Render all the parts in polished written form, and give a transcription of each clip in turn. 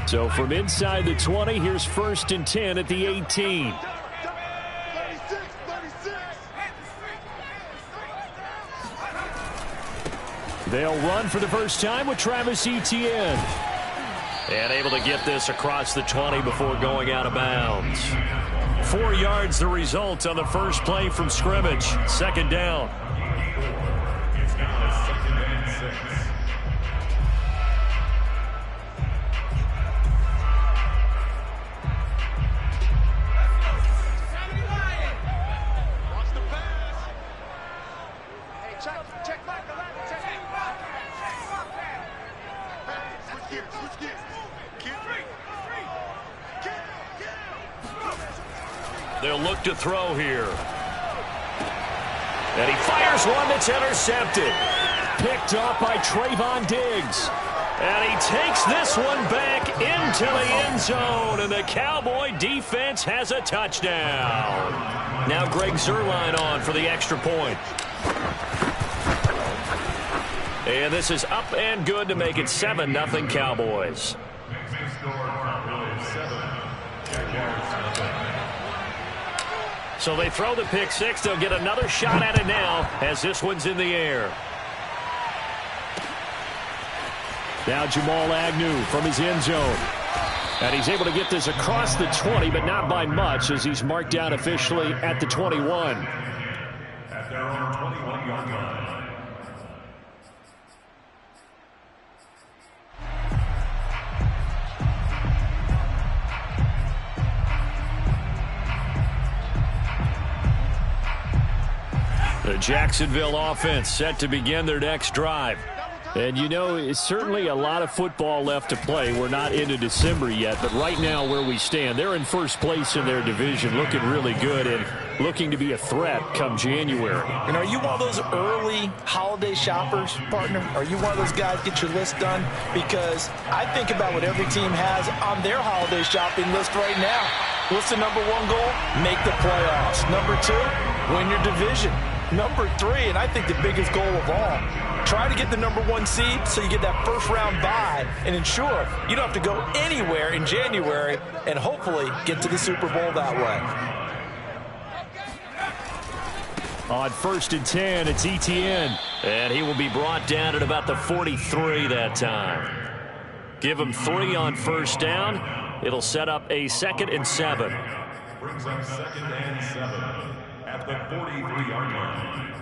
So from inside the 20, here's 1st and 10 at the 18. They'll run for the first time with Travis Etienne. And able to get this across the 20 before going out of bounds. 4 yards the result on the first play from scrimmage. 2nd down. It's now 2nd and 6. They'll look to throw here. And he fires one that's intercepted. Picked off by Trayvon Diggs. And he takes this one back into the end zone. And the Cowboy defense has a touchdown. Now Greg Zuerlein on for the extra point. And this is up and good to make it 7-0 Cowboys. So they throw the pick six. They'll get another shot at it now as this one's in the air. Now Jamal Agnew from his end zone. And he's able to get this across the 20, but not by much as he's marked down officially at the 21. At their own 21-yard line. The Jacksonville offense set to begin their next drive. And, you know, it's certainly a lot of football left to play. We're not into December yet, but right now where we stand, they're in first place in their division, looking really good and looking to be a threat come January. And are you one of those early holiday shoppers, partner? Are you one of those guys get your list done? Because I think about what every team has on their holiday shopping list right now. What's the number one goal? Make the playoffs. Number two, win your division. Number three, and I think the biggest goal of all, try to get the number one seed so you get that first round bye and ensure you don't have to go anywhere in January and hopefully get to the Super Bowl that way. On 1st and 10, it's Etienne. And he will be brought down at about the 43 that time. Give him 3 on first down. It'll set up a 2nd and 7. Brings up 2nd and 7 at the 43-yard line.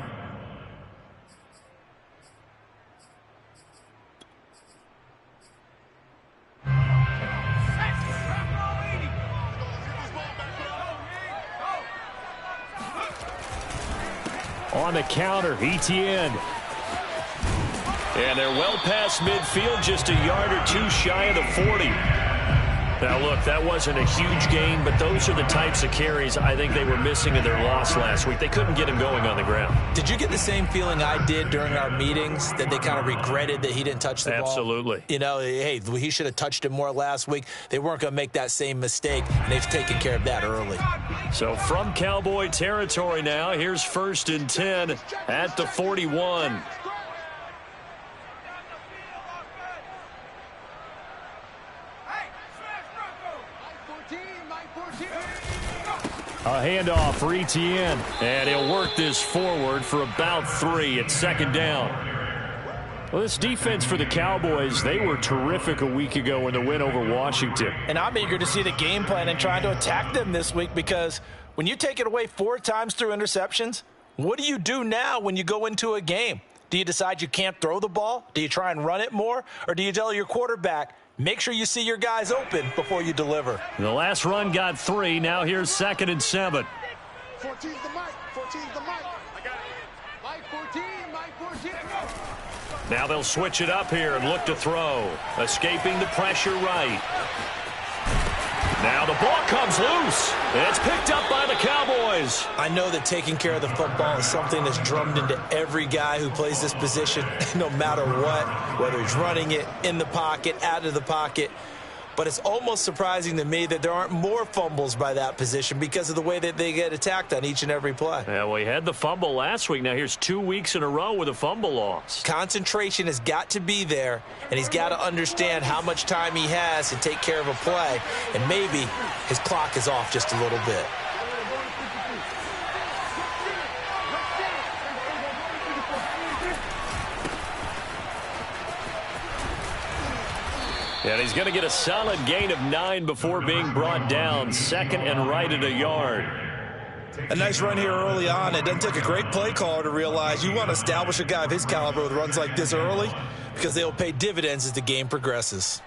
On the counter, Etienne. And they're well past midfield, just a yard or two shy of the 40. Now, look, that wasn't a huge gain, but those are the types of carries I think they were missing in their loss last week. They couldn't get him going on the ground. Did you get the same feeling I did during our meetings, that they kind of regretted that he didn't touch the ball? Absolutely. You know, hey, he should have touched it more last week. They weren't going to make that same mistake, and they've taken care of that early. So from Cowboy territory now, here's 1st and 10 at the 41. A handoff for Etienne, and he'll work this forward for about 3 at 2nd down. Well, this defense for the Cowboys, they were terrific a week ago in the win over Washington. And I'm eager to see the game plan and trying to attack them this week, because when you take it away 4 times through interceptions, what do you do now when you go into a game? Do you decide you can't throw the ball? Do you try and run it more? Or do you tell your quarterback, make sure you see your guys open before you deliver? The last run got 3. Now here's 2nd and 7. 14's the mic. 14's the mic. I got it. Mike 14. Mike 14. Now they'll switch it up here and look to throw. Escaping the pressure right. Now the ball comes loose. It's picked up by the Cowboys. I know that taking care of the football is something that's drummed into every guy who plays this position, no matter what, whether he's running it, in the pocket, out of the pocket. but it's almost surprising to me that there aren't more fumbles by that position because of the way that they get attacked on each and every play. Yeah, well, he had the fumble last week. Now here's 2 weeks in a row with a fumble loss. Concentration has got to be there, and he's got to understand how much time he has to take care of a play, and maybe his clock is off just a little bit. And he's going to get a solid gain of 9 before being brought down. 2nd and right at a yard. A nice run here early on. It doesn't take a great play caller to realize you want to establish a guy of his caliber with runs like this early because they'll pay dividends as the game progresses.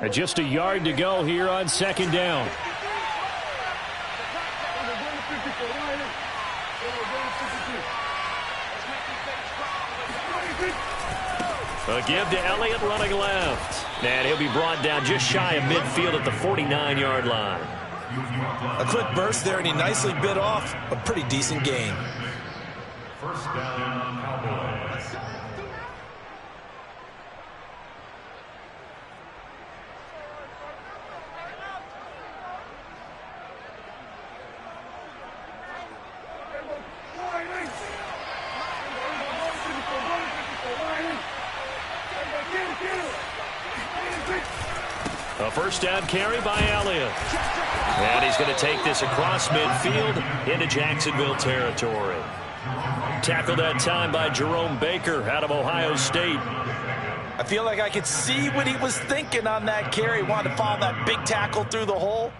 And just a yard to go here on 2nd down. A give to Elliott running left. And he'll be brought down just shy of midfield at the 49-yard line. A quick burst there, and he nicely bit off a pretty decent gain. First down, Cowboys. A first down carry by Elliott. And he's going to take this across midfield into Jacksonville territory. Tackled that time by Jerome Baker out of Ohio State. I feel like I could see what he was thinking on that carry. Wanted to follow that big tackle through the hole.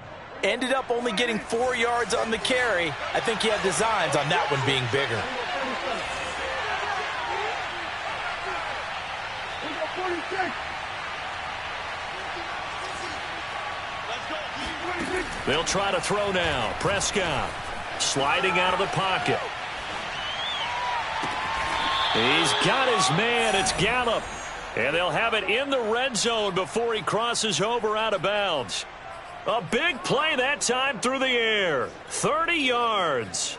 Ended up only getting 4 yards on the carry. I think he had designs on that one being bigger. They'll try to throw now. Prescott sliding out of the pocket. He's got his man. It's Gallup. And they'll have it in the red zone before he crosses over out of bounds. A big play that time through the air. 30 yards.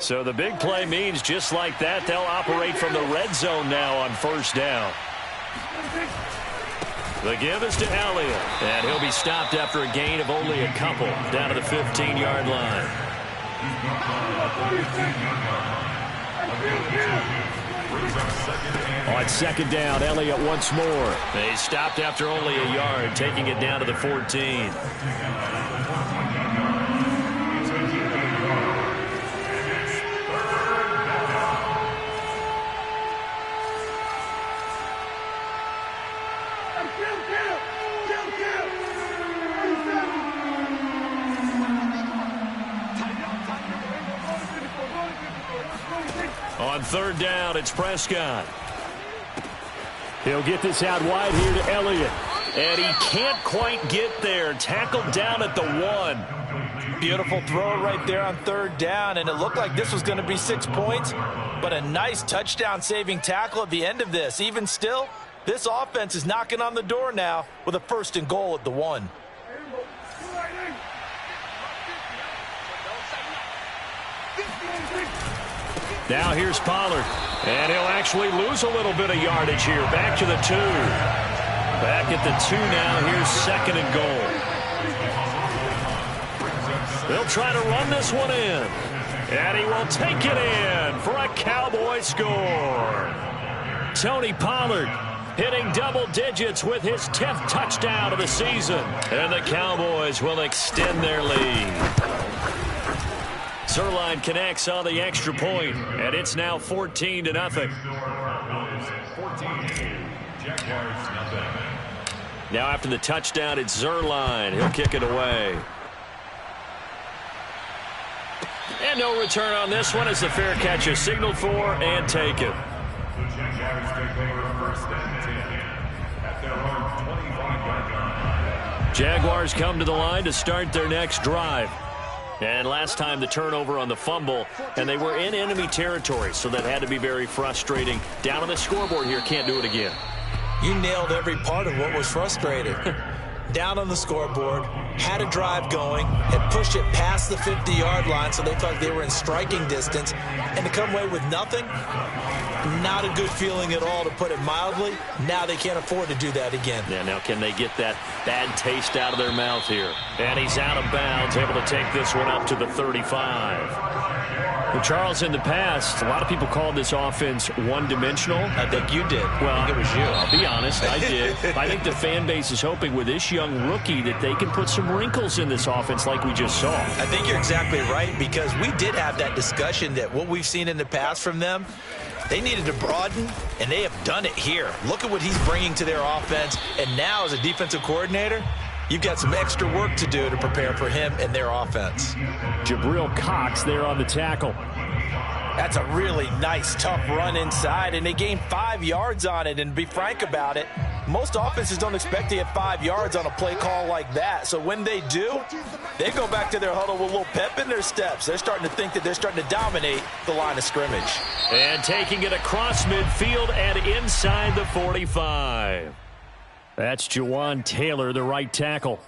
So the big play means just like that, they'll operate from the red zone now on first down. The give is to Elliott, and he'll be stopped after a gain of only a couple down to the 15-yard line. On 2nd down, Elliott once more. They stopped after only a yard, taking it down to the 14. On 3rd down, it's Prescott. He'll get this out wide here to Elliott. And he can't quite get there. Tackled down at the 1. Beautiful throw right there on 3rd down, and it looked like this was going to be 6 points, but a nice touchdown-saving tackle at the end of this. Even still, this offense is knocking on the door now with a 1st and goal at the 1. Now here's Pollard, and he'll actually lose a little bit of yardage here. Back to the 2. Back at the 2 now. Here's 2nd and goal. They'll try to run this one in, and he will take it in for a Cowboy score. Tony Pollard hitting double digits with his 10th touchdown of the season, and the Cowboys will extend their lead. Zerline connects on the extra point, and it's now 14-0. Now after the touchdown, it's Zerline. He'll kick it away. And no return on this one as the fair catch is signaled for and taken. The Jaguars take over 1st and 10 at their own 25-yard line. Jaguars come to the line to start their next drive. And last time the turnover on the fumble, and they were in enemy territory, so that had to be very frustrating. Down on the scoreboard here, can't do it again. You nailed every part of what was frustrating. Down on the scoreboard, had a drive going, had pushed it past the 50-yard line so they felt like they were in striking distance, and to come away with nothing, not a good feeling at all, to put it mildly. Now they can't afford to do that again. Yeah, now can they get that bad taste out of their mouth here? And he's out of bounds, able to take this one up to the 35. Well, Charles, in the past, a lot of people called this offense one-dimensional. I think you did. Well, I think it was you. I'll be honest, I did. I think the fan base is hoping with this young rookie that they can put some wrinkles in this offense like we just saw. I think you're exactly right, because we did have that discussion that what we've seen in the past from them, they needed to broaden, and they have done it here. Look at what he's bringing to their offense, and now as a defensive coordinator, you've got some extra work to do to prepare for him and their offense. Jabril Cox there on the tackle. That's a really nice, tough run inside, and they gained 5 yards on it. And to be frank about it, most offenses don't expect to get 5 yards on a play call like that. So when they do, they go back to their huddle with a little pep in their steps. They're starting to think that they're starting to dominate the line of scrimmage. And taking it across midfield and inside the 45. That's Jawan Taylor, the right tackle.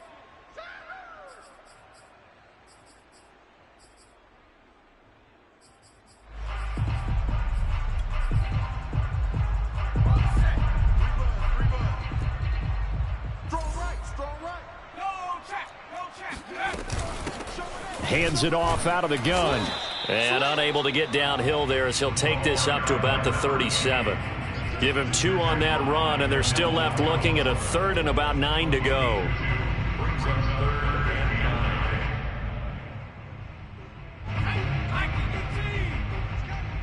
Hands it off out of the gun. And unable to get downhill there as he'll take this up to about the 37. Give him 2 on that run, and they're still left looking at a 3rd and about 9 to go.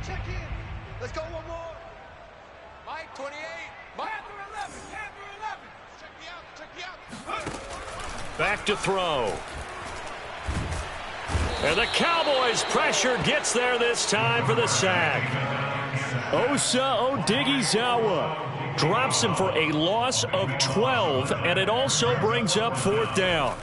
Check in. Let's go one more. Mike, 28. Mike. Panther 11. Check me out. Back to throw. And the Cowboys' pressure gets there this time for the sack. Osa Odighizuwa drops him for a loss of 12, and it also brings up 4th down.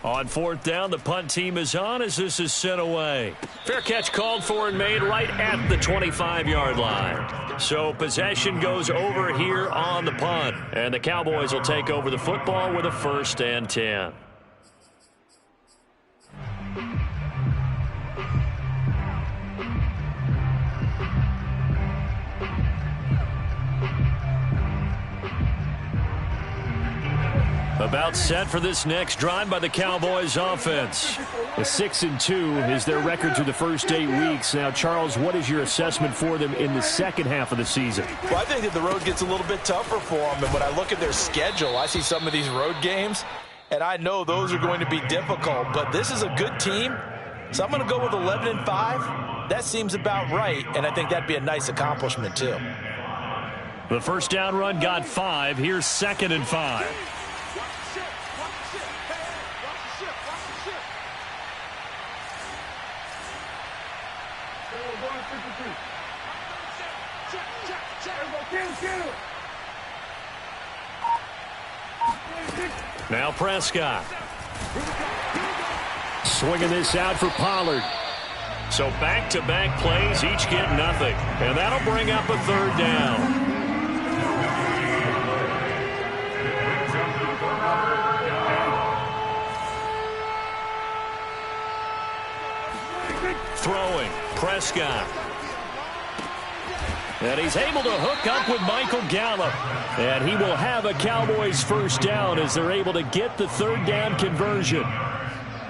On 4th down, the punt team is on as this is sent away. Fair catch called for and made right at the 25-yard line. So possession goes over here on the punt, and the Cowboys will take over the football with a 1st and 10. About set for this next drive by the Cowboys offense. A 6-2 is their record through the first 8 weeks. Now, Charles, what is your assessment for them in the second half of the season? Well, I think that the road gets a little bit tougher for them. And when I look at their schedule, I see some of these road games, and I know those are going to be difficult. But this is a good team, so I'm going to go with 11-5. That seems about right, and I think that'd be a nice accomplishment, too. The first down run got 5. Here's 2nd and 5. Now Prescott. Swinging this out for Pollard. So back-to-back plays, each get nothing. And that'll bring up a 3rd down. Throwing, Prescott. And he's able to hook up with Michael Gallup. And he will have a Cowboys 1st down as they're able to get the 3rd down conversion.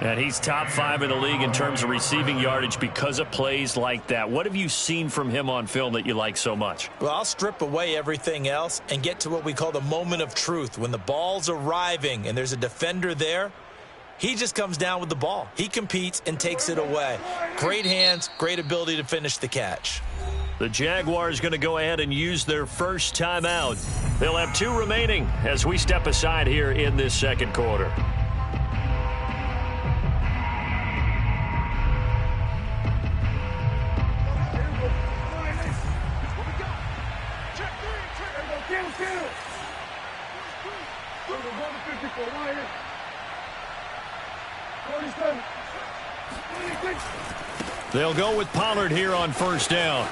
And he's top 5 in the league in terms of receiving yardage because of plays like that. What have you seen from him on film that you like so much? Well, I'll strip away everything else and get to what we call the moment of truth. When the ball's arriving and there's a defender there, he just comes down with the ball. He competes and takes it away. Great hands, great ability to finish the catch. The Jaguars going to go ahead and use their first timeout. They'll have 2 remaining as we step aside here in this second quarter. They'll go with Pollard here on 1st down.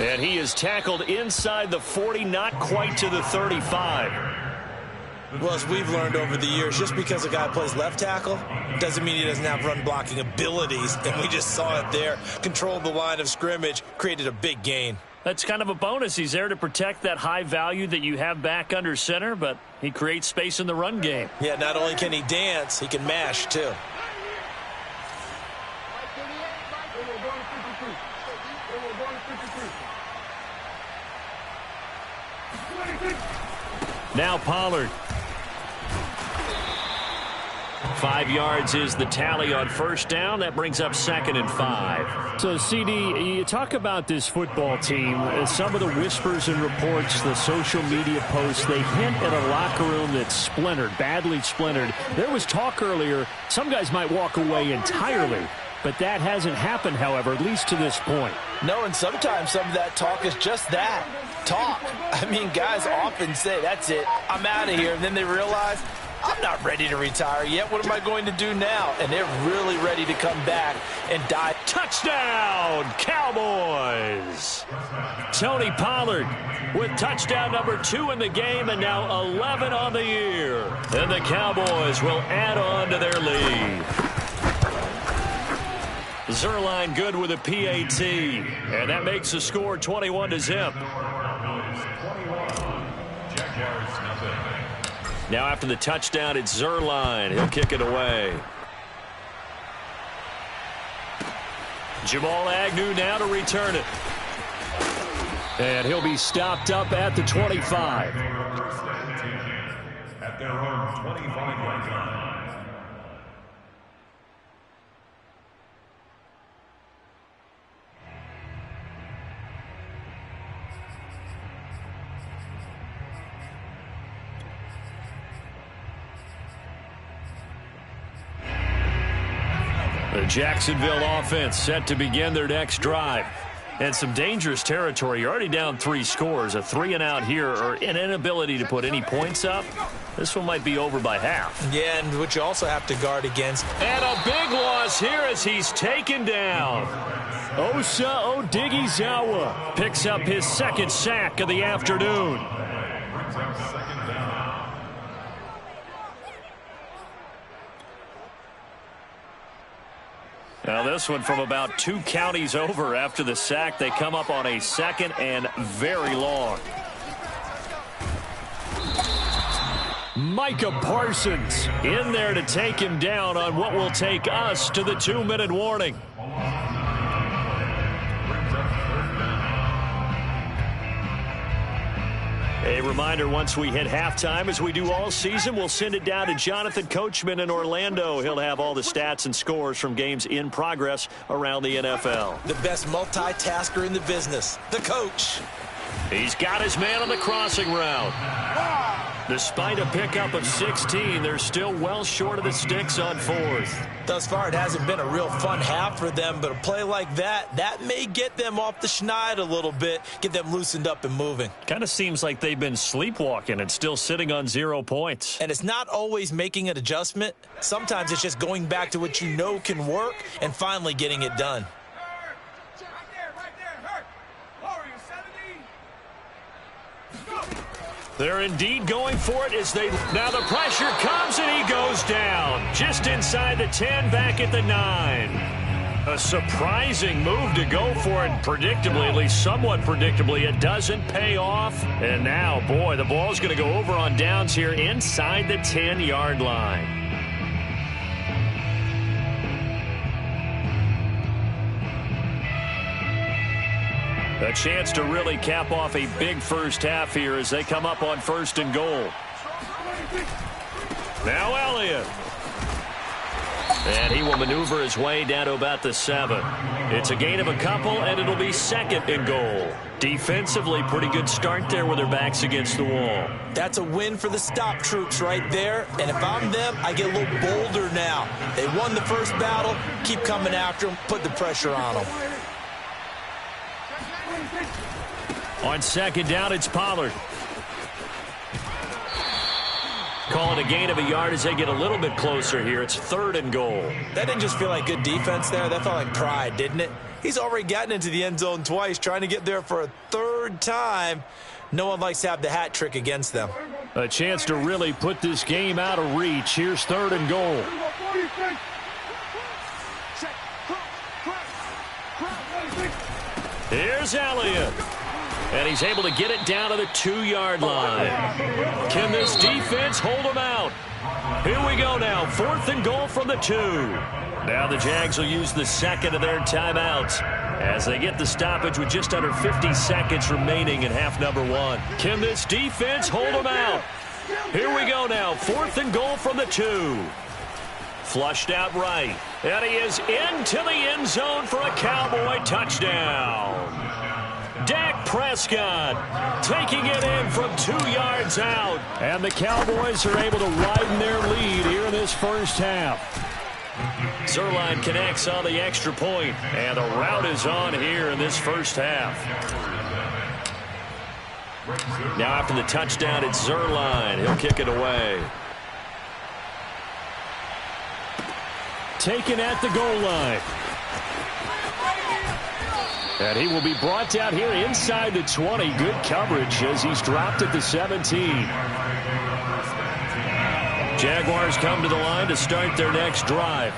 And he is tackled inside the 40, not quite to the 35. Well, as we've learned over the years, just because a guy plays left tackle doesn't mean he doesn't have run blocking abilities. And we just saw it there. Controlled the line of scrimmage, created a big gain. That's kind of a bonus. He's there to protect that high value that you have back under center, but he creates space in the run game. Yeah, not only can he dance, he can mash too. Now Pollard. 5 yards is the tally on first down. That brings up 2nd and 5. So, CD, you talk about this football team. Some of the whispers and reports, the social media posts, they hint at a locker room that's splintered, badly splintered. There was talk earlier, some guys might walk away entirely. But that hasn't happened, however, at least to this point. No, and sometimes some of that talk is just that, talk. I mean, guys often say, that's it, I'm out of here. And then they realize, I'm not ready to retire yet. What am I going to do now? And they're really ready to come back and die. Touchdown, Cowboys! Tony Pollard with touchdown number 2 in the game and now 11 on the year. And the Cowboys will add on to their lead. Zerline good with a PAT, and that makes the score 21-0. Now after the touchdown, it's Zerline. He'll kick it away. Jamal Agnew now to return it. And he'll be stopped up at the 25. At their own 25-yard line. The Jacksonville offense set to begin their next drive. And some dangerous territory. You're already down 3 scores. A 3-and-out here or an inability to put any points up. This one might be over by half. Yeah, and which you also have to guard against. And a big loss here as he's taken down. Osa Odighizuwa picks up his 2nd sack of the afternoon. Now this one from about 2 counties over after the sack. They come up on a 2nd and very long. Micah Parsons in there to take him down on what will take us to the 2-minute warning. A reminder, once we hit halftime, as we do all season, we'll send it down to Jonathan Coachman in Orlando. He'll have all the stats and scores from games in progress around the NFL. The best multitasker in the business, the coach. He's got his man on the crossing route. Despite a pickup of 16, they're still well short of the sticks on 4th. Thus far, it hasn't been a real fun half for them, but a play like that may get them off the schneid a little bit, get them loosened up and moving. Kind of seems like they've been sleepwalking and still sitting on 0 points. And it's not always making an adjustment. Sometimes it's just going back to what you know can work and finally getting it done. They're indeed going for it as they... Now the pressure comes and he goes down. Just inside the 10, back at the 9. A surprising move to go for it. Predictably, at least somewhat predictably, it doesn't pay off. And now, boy, the ball's going to go over on downs here inside the 10-yard line. A chance to really cap off a big first half here as they come up on 1st and goal. Now Elliott. And he will maneuver his way down to about the 7. It's a gain of a couple, and it'll be 2nd and goal. Defensively, pretty good start there with their backs against the wall. That's a win for the stop troops right there. And if I'm them, I get a little bolder now. They won the first battle. Keep coming after them. Put the pressure on them. On 2nd down, it's Pollard. Call it a gain of a yard as they get a little bit closer here. It's 3rd and goal. That didn't just feel like good defense there. That felt like pride, didn't it? He's already gotten into the end zone twice, trying to get there for a third time. No one likes to have the hat trick against them. A chance to really put this game out of reach. Here's 3rd and goal. Here's Elliott. And he's able to get it down to the 2-yard line. Can this defense hold him out? Here we go now. 4th and goal from the 2. Now the Jags will use the second of their timeouts as they get the stoppage with just under 50 seconds remaining in half number 1. Can this defense hold them out? Here we go now. 4th and goal from the 2. Flushed out right. And he is into the end zone for a Cowboy touchdown. Dak Prescott taking it in from 2 yards out. And the Cowboys are able to widen their lead here in this first half. Zerline connects on the extra point, and the route is on here in this first half. Now after the touchdown, it's Zerline. He'll kick it away. Taken at the goal line. And he will be brought down here inside the 20. Good coverage as he's dropped at the 17. Jaguars come to the line to start their next drive.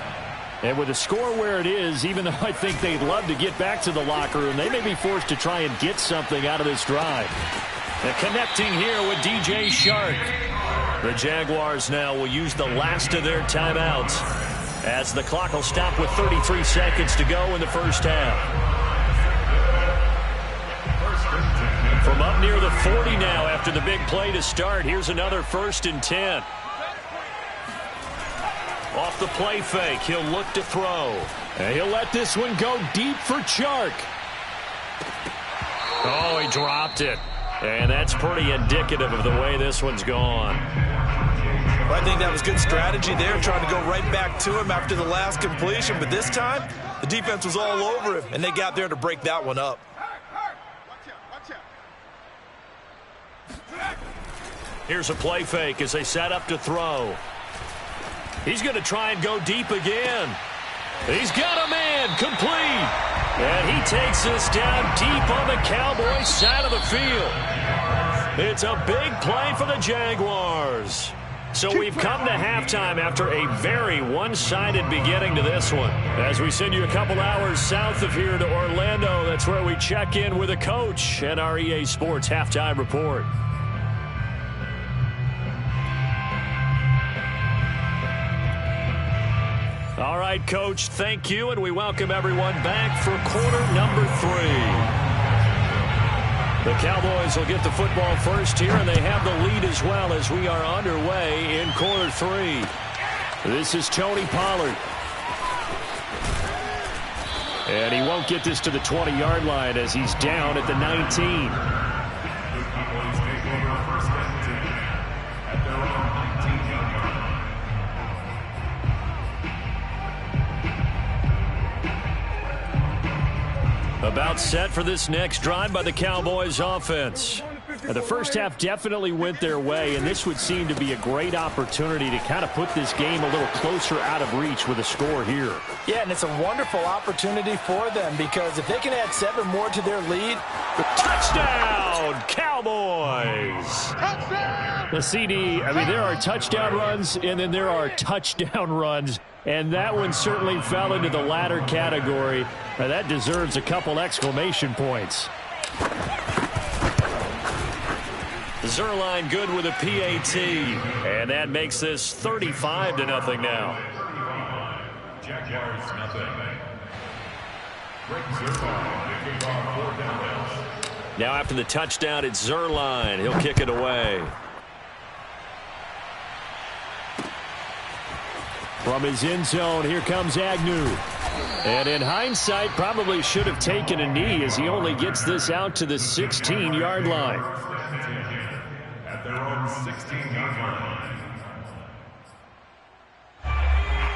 And with the score where it is, even though I think they'd love to get back to the locker room, they may be forced to try and get something out of this drive. And connecting here with DJ Shark. The Jaguars now will use the last of their timeouts as the clock will stop with 33 seconds to go in the first half. From up near the 40 now after the big play to start, here's another 1st and 10. Off the play fake, he'll look to throw. And he'll let this one go deep for Chark. Oh, he dropped it. And that's pretty indicative of the way this one's gone. Well, I think that was good strategy there, trying to go right back to him after the last completion. But this time, the defense was all over him, and they got there to break that one up. Here's a play fake as they set up to throw. He's going to try and go deep again. He's got a man, complete. And he takes this down deep on the Cowboys side of the field. It's a big play for the Jaguars. So we've come to halftime after a very one-sided beginning to this one. As we send you a couple hours south of here to Orlando, that's where we check in with a coach at our EA Sports Halftime Report. All right, Coach, thank you, and we welcome everyone back for quarter number 3. The Cowboys will get the football first here, and they have the lead as well as we are underway in quarter 3. This is Tony Pollard. And he won't get this to the 20-yard line as he's down at the 19. About set for this next drive by the Cowboys offense. And the first half definitely went their way, and this would seem to be a great opportunity to kind of put this game a little closer out of reach with a score here. Yeah, and it's a wonderful opportunity for them because if they can add 7 more to their lead. Touchdown, Cowboys! Touchdown! The CD, I mean, there are touchdown runs, and then there are touchdown runs. And that one certainly fell into the latter category. Now that deserves a couple exclamation points. Zerline good with a PAT. And that makes this 35-0 now. Jaguars nothing. Zerline, now after the touchdown, it's Zerline. He'll kick it away. From his end zone, here comes Agnew. And in hindsight, probably should have taken a knee as he only gets this out to the 16-yard line. At their own 16-yard line.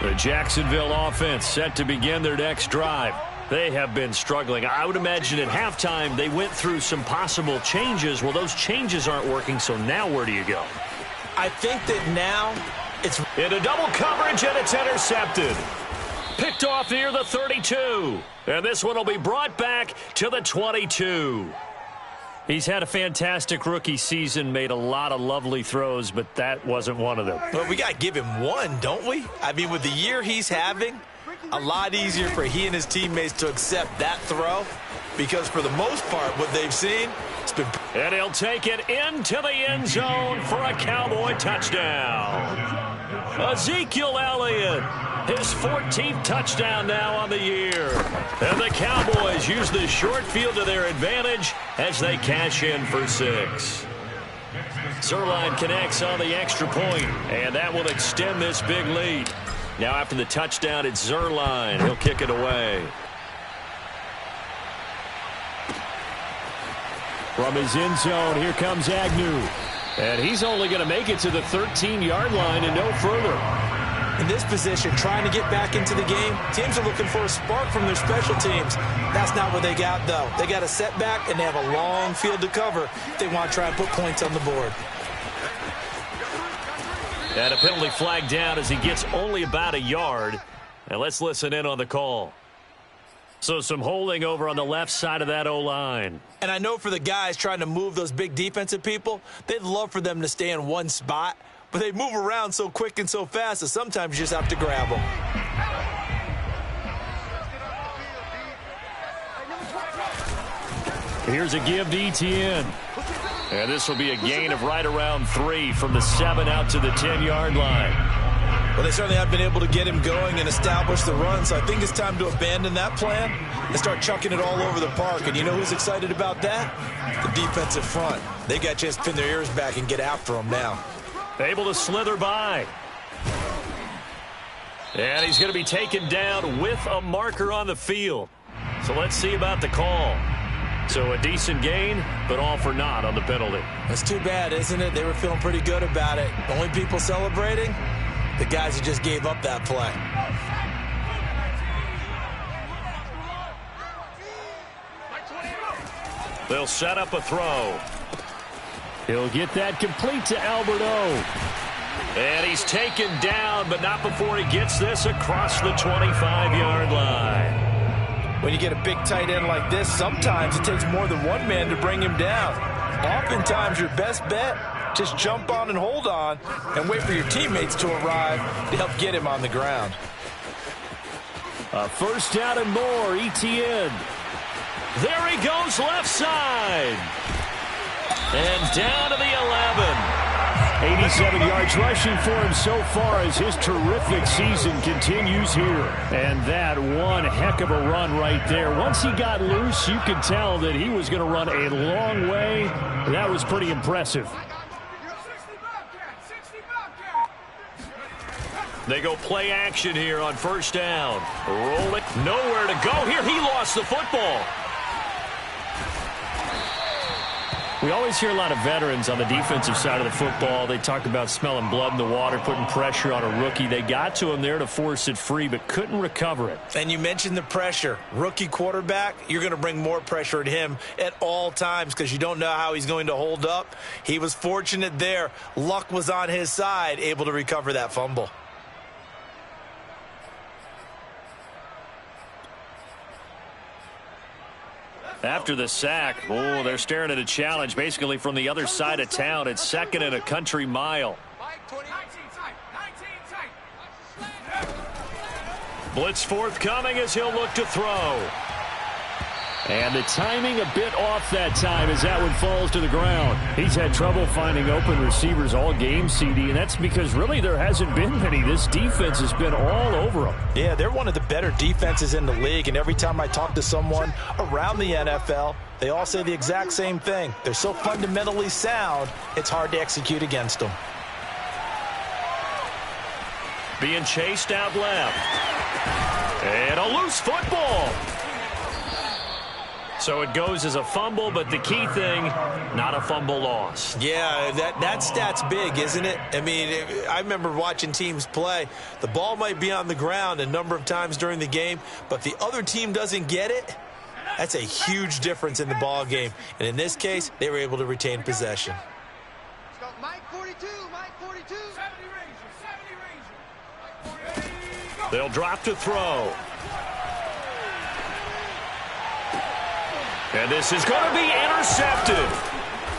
The Jacksonville offense set to begin their next drive. They have been struggling. I would imagine at halftime they went through some possible changes. Well, those changes aren't working, so now where do you go? I think that now it's into double coverage, and it's intercepted. Picked off near the 32. And this one will be brought back to the 22. He's had a fantastic rookie season, made a lot of lovely throws, but that wasn't one of them. Well, we got to give him one, don't we? I mean, with the year he's having, a lot easier for he and his teammates to accept that throw, because for the most part, what they've seen, it's been... And he'll take it into the end zone for a Cowboy touchdown. Ezekiel Elliott, his 14th touchdown now on the year. And the Cowboys use the short field to their advantage as they cash in for 6. Zerline connects on the extra point, and that will extend this big lead. Now after the touchdown, it's Zerline. He'll kick it away. From his end zone, here comes Agnew. And he's only going to make it to the 13-yard line and no further. In this position, trying to get back into the game, teams are looking for a spark from their special teams. That's not what they got, though. They got a setback, and they have a long field to cover if they want to try and put points on the board. And a penalty flag down as he gets only about a yard. And let's listen in on the call. So some holding over on the left side of that O-line. And I know for the guys trying to move those big defensive people, they'd love for them to stay in one spot, but they move around so quick and so fast that sometimes you just have to grab them. Here's a give to Etienne. And this will be a gain of right around 3 from the 7 out to the 10-yard line. Well, they certainly have been able to get him going and establish the run, so I think it's time to abandon that plan and start chucking it all over the park. And you know who's excited about that? The defensive front. They got a chance to pin their ears back and get after him now. Able to slither by. And he's going to be taken down with a marker on the field. So let's see about the call. So a decent gain, but all for naught on the penalty. That's too bad, isn't it? They were feeling pretty good about it. The only people celebrating? The guys who just gave up that play. They'll set up a throw. He'll get that complete to Albert O. And he's taken down, but not before he gets this across the 25-yard line. When you get a big tight end like this, sometimes it takes more than one man to bring him down. Oftentimes, your best bet, just jump on and hold on and wait for your teammates to arrive to help get him on the ground. A first down and more, Etienne. There he goes left side. And down to the 11. 87 yards rushing for him so far as his terrific season continues here. And that one heck of a run right there. Once he got loose, you could tell that he was going to run a long way. That was pretty impressive. They go play action here on first down. Roll it. Nowhere to go here. He lost the football. We always hear a lot of veterans on the defensive side of the football. They talk about smelling blood in the water, putting pressure on a rookie. They got to him there to force it free, but couldn't recover it. And you mentioned the pressure. Rookie quarterback, you're going to bring more pressure at him at all times because you don't know how he's going to hold up. He was fortunate there. Luck was on his side, able to recover that fumble. After the sack, they're staring at a challenge basically from the other side of town. It's second and a country mile. Blitz forthcoming as he'll look to throw. And the timing a bit off that time as that one falls to the ground. He's had trouble finding open receivers all game, CD, and that's because really there hasn't been many. This defense has been all over them. Yeah, they're one of the better defenses in the league, and every time I talk to someone around the NFL, they all say the exact same thing. They're so fundamentally sound, it's hard to execute against them. Being chased out left. And a loose football. So it goes as a fumble, but the key thing, not a fumble loss. Yeah, that stat's big, isn't it? I mean, I remember watching teams play. The ball might be on the ground a number of times during the game, but the other team doesn't get it. That's a huge difference in the ball game. And in this case, they were able to retain possession. Mike 42, Mike 42. 70 Ranger, 70 Ranger. They'll drop to throw. And this is going to be intercepted.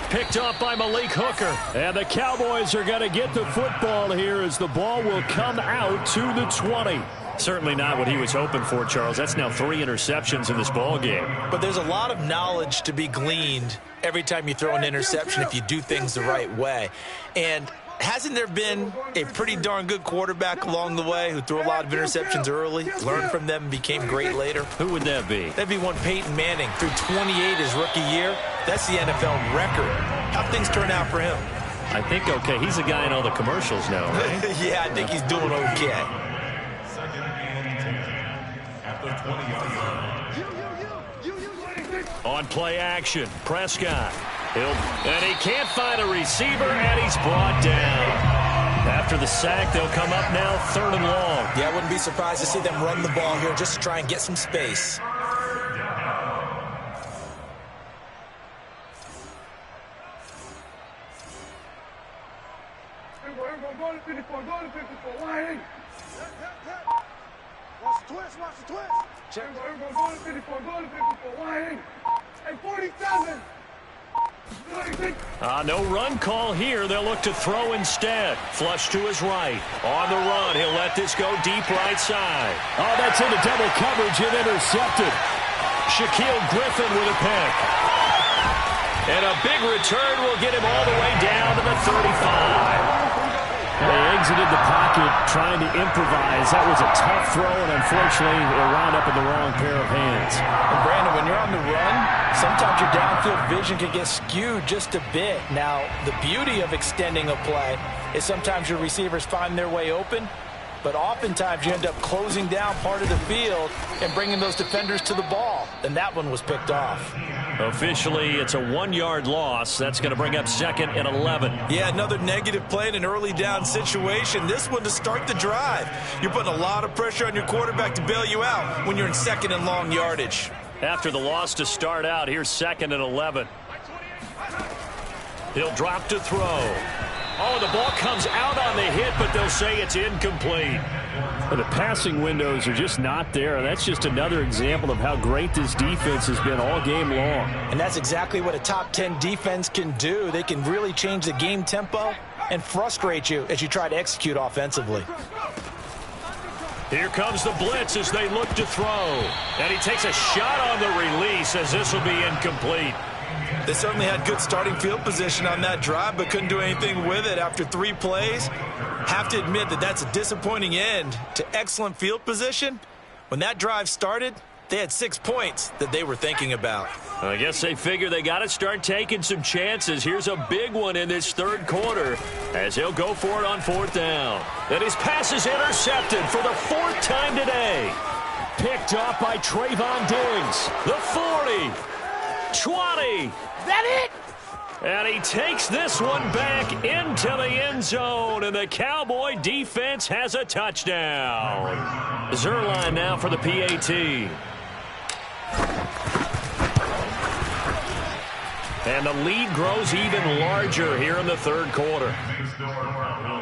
Picked up by Malik Hooker. And the Cowboys are going to get the football here as the ball will come out to the 20. Certainly not what he was hoping for, Charles. That's now 3 interceptions in this ball game. But there's a lot of knowledge to be gleaned every time you throw an interception if you do things the right way. And hasn't there been a pretty darn good quarterback along the way who threw a lot of interceptions early, learned from them, and became great later? Who would that be? That'd be one Peyton Manning. Threw 28 his rookie year. That's the NFL record. How'd things turn out for him? I think okay. He's a guy in all the commercials now, right? Yeah, I think he's doing okay. Second and 10 at the 20-yard line. On play action, Prescott. And he can't find a receiver, and he's brought down. After the sack, they'll come up now 3rd and long. Yeah, I wouldn't be surprised to see them run the ball here just to try and get some space. Watch the twist, watch the twist. Check. Hey, 47. No run call here. They'll look to throw instead. Flush to his right. On the run, he'll let this go deep right side. Oh, that's into double coverage and intercepted. Shaquille Griffin with a pick. And a big return will get him all the way down to the 35. They exited the pocket trying to improvise. That was a tough throw, and unfortunately, it wound up in the wrong pair of hands. And Brandon, when you're on the run, sometimes your downfield vision can get skewed just a bit. Now, the beauty of extending a play is sometimes your receivers find their way open, but oftentimes you end up closing down part of the field and bringing those defenders to the ball, and that one was picked off. Officially, it's a 1-yard loss. That's going to bring up 2nd and 11. Yeah, another negative play in an early down situation. This one to start the drive. You're putting a lot of pressure on your quarterback to bail you out when you're in 2nd and long yardage. After the loss to start out, here's 2nd and 11. He'll drop to throw. Oh, the ball comes out on the hit, but they'll say it's incomplete. But the passing windows are just not there. That's just another example of how great this defense has been all game long. And that's exactly what a top 10 defense can do. They can really change the game tempo and frustrate you as you try to execute offensively. Here comes the blitz as they look to throw. And he takes a shot on the release as this will be incomplete. They certainly had good starting field position on that drive, but couldn't do anything with it after 3 plays. Have to admit that that's a disappointing end to excellent field position. When that drive started, they had 6 points that they were thinking about. I guess they figure they got to start taking some chances. Here's a big one in this 3rd quarter as he'll go for it on 4th down. And his pass is intercepted for the 4th time today. Picked up by Trayvon Diggs. The 40. 20. That it? And he takes this one back into the end zone, and the Cowboy defense has a touchdown. Zerline now for the PAT. And the lead grows even larger here in the 3rd quarter.